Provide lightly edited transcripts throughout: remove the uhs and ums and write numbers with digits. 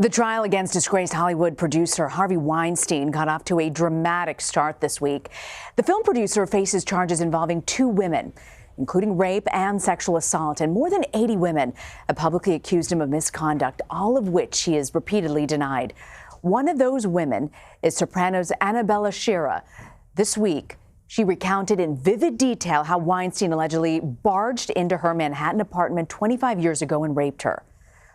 The trial against disgraced Hollywood producer Harvey Weinstein got off to a dramatic start this week. The film producer faces charges involving 2 women, including rape and sexual assault, and more than 80 women have publicly accused him of misconduct, all of which he has repeatedly denied. One of those women is soprano's Anabella Sciorra. This week, she recounted in vivid detail how Weinstein allegedly barged into her Manhattan apartment 25 years ago and raped her.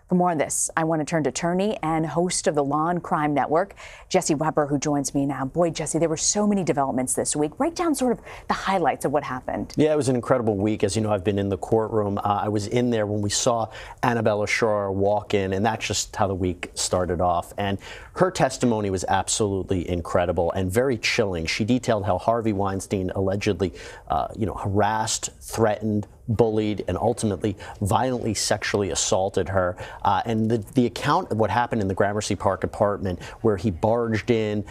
For more on this, I want to turn to attorney and host of the Law and Crime Network, Jesse Weber, who joins me now. Boy, Jesse, there were so many developments this week. Break down sort of the highlights of what happened. Yeah, it was an incredible week. As you know, I've been in the courtroom. I was in there when we saw Annabella Sciorra walk in, and that's just how the week started off. And her testimony was absolutely incredible and very chilling. She detailed how Harvey Weinstein allegedly, harassed, threatened, bullied, and ultimately violently sexually assaulted her. And the account of what happened in the Gramercy Park apartment, where he barged in,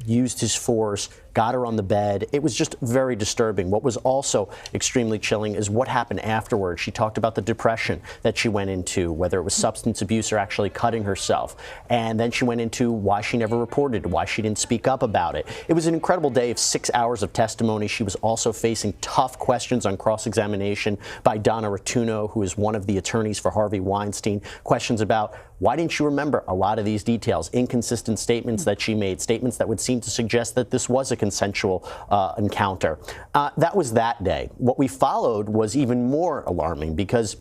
used his force, got her on the bed, it was just very disturbing. What was also extremely chilling is what happened afterwards. She talked about the depression that she went into, whether it was substance abuse or actually cutting herself. And then she went into why she never reported, why she didn't speak up about it. It was an incredible day of 6 hours of testimony. She was also facing tough questions on cross-examination by Donna Rotuno, who is one of the attorneys for Harvey Weinstein. Questions about why didn't you remember a lot of these details, inconsistent statements that she made, statements that would seem to suggest that this was a consensual encounter. That was that day. What we followed was even more alarming because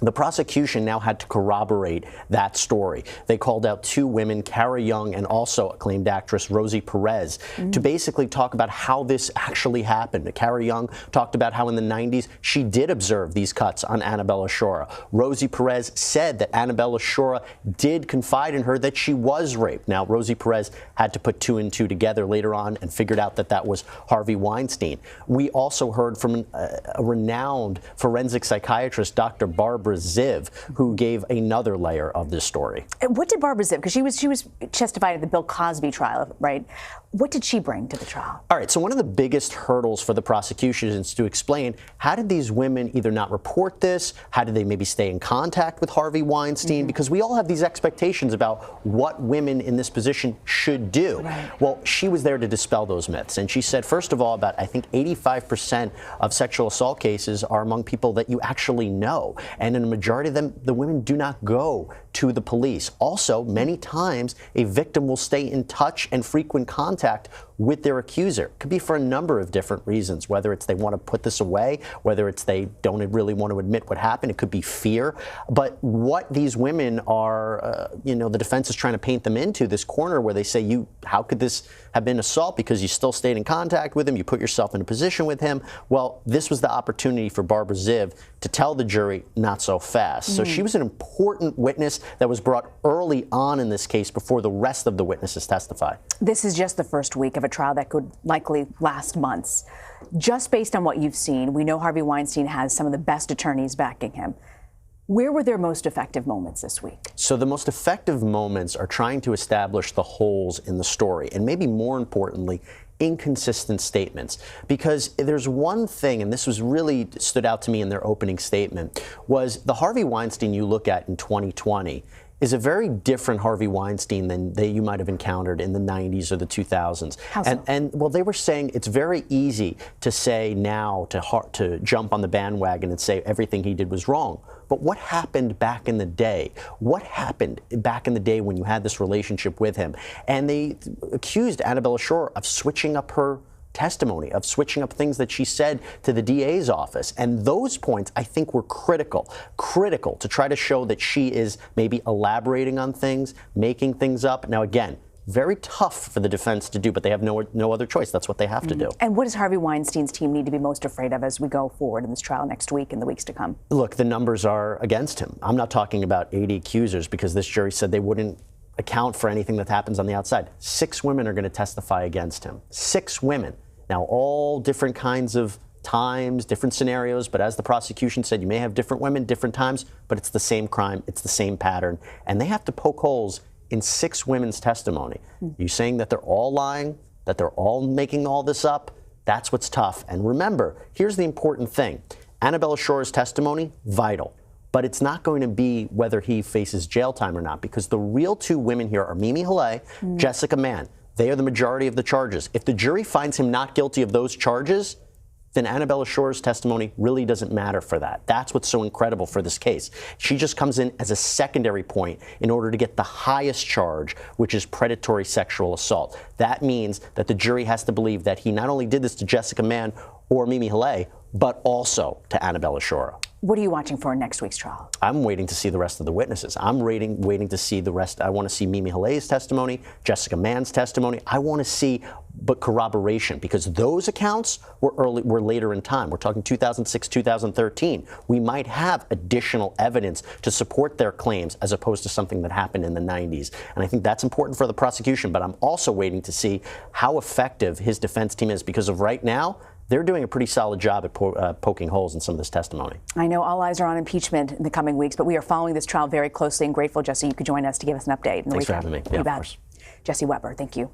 the prosecution now had to corroborate that story. They called out 2 women, Cara Young and also acclaimed actress Rosie Perez, to basically talk about how this actually happened. Cara Young talked about how in the 90s she did observe these cuts on Anabella Sciorra. Rosie Perez said that Anabella Sciorra did confide in her that she was raped. Now, Rosie Perez had to put 2 and 2 together later on and figured out that that was Harvey Weinstein. We also heard from a renowned forensic psychiatrist, Dr. Barbara Ziv, who gave another layer of this story. What did Barbara Ziv, because she was testified at the Bill Cosby trial, right? What did she bring to the trial? All right, so one of the biggest hurdles for the prosecution is to explain how did these women either not report this, how did they maybe stay in contact with Harvey Weinstein, because we all have these expectations about what women in this position should do. Right. Well, she was there to dispel those myths, and she said, first of all, about I think 85% of sexual assault cases are among people that you actually know, and in a majority of them, the women do not go to the police. Also, many times, a victim will stay in touch and frequent contact with their accuser. It could be for a number of different reasons, whether it's they want to put this away, whether it's they don't really want to admit what happened. It could be fear. But what these women are, the defense is trying to paint them into this corner where they say, how could this have been assault because you still stayed in contact with him, you put yourself in a position with him. Well, this was the opportunity for Barbara Ziv to tell the jury not so fast. So she was an important witness that was brought early on in this case before the rest of the witnesses testified. This is just the first week of a trial that could likely last months. Just based on what you've seen, we know Harvey Weinstein has some of the best attorneys backing him. Where were their most effective moments this week? So the most effective moments are trying to establish the holes in the story, and maybe more importantly, inconsistent statements. Because there's one thing, and this was really stood out to me in their opening statement, was the Harvey Weinstein you look at in 2020 is a very different Harvey Weinstein than you might have encountered in the 90s or the 2000s. How so? And well, they were saying it's very easy to say now, to jump on the bandwagon and say everything he did was wrong. But what happened back in the day? What happened back in the day when you had this relationship with him? And they accused Anabella Sciorra of switching up her testimony, of switching up things that she said to the DA's office. And those points, I think, were critical to try to show that she is maybe elaborating on things, making things up. Now, again, very tough for the defense to do, but they have no other choice. That's what they have to do. And what does Harvey Weinstein's team need to be most afraid of as we go forward in this trial next week and the weeks to come? Look, the numbers are against him. I'm not talking about 80 accusers because this jury said they wouldn't account for anything that happens on the outside. 6 women are going to testify against him. 6 women. Now, all different kinds of times, different scenarios, but as the prosecution said, you may have different women, different times, but it's the same crime, it's the same pattern, and they have to poke holes in 6 women's testimony. You saying that they're all lying, that they're all making all this up? That's what's tough. And remember, here's the important thing. Anabella Sciorra's testimony, vital. but it's not going to be whether he faces jail time or not, because the real two women here are Mimi Haley, Jessica Mann. They are the majority of the charges. If the jury finds him not guilty of those charges, then Anabella Sciorra's testimony really doesn't matter for that. That's what's so incredible for this case. She just comes in as a secondary point in order to get the highest charge, which is predatory sexual assault. That means that the jury has to believe that he not only did this to Jessica Mann or Mimi Haley, but also to Anabella Sciorra. What are you watching for in next week's trial? I'm waiting to see the rest of the witnesses. I'm waiting to see the rest. I want to see Mimi Haley's testimony, Jessica Mann's testimony. I want to see corroboration, because those accounts were later in time. We're talking 2006, 2013. We might have additional evidence to support their claims as opposed to something that happened in the 90s. And I think that's important for the prosecution, but I'm also waiting to see how effective his defense team is, because of right now, they're doing a pretty solid job at poking holes in some of this testimony. I know all eyes are on impeachment in the coming weeks, but we are following this trial very closely and grateful, Jesse, you could join us to give us an update. Thanks for having me. Yeah, of course. Jesse Weber, thank you.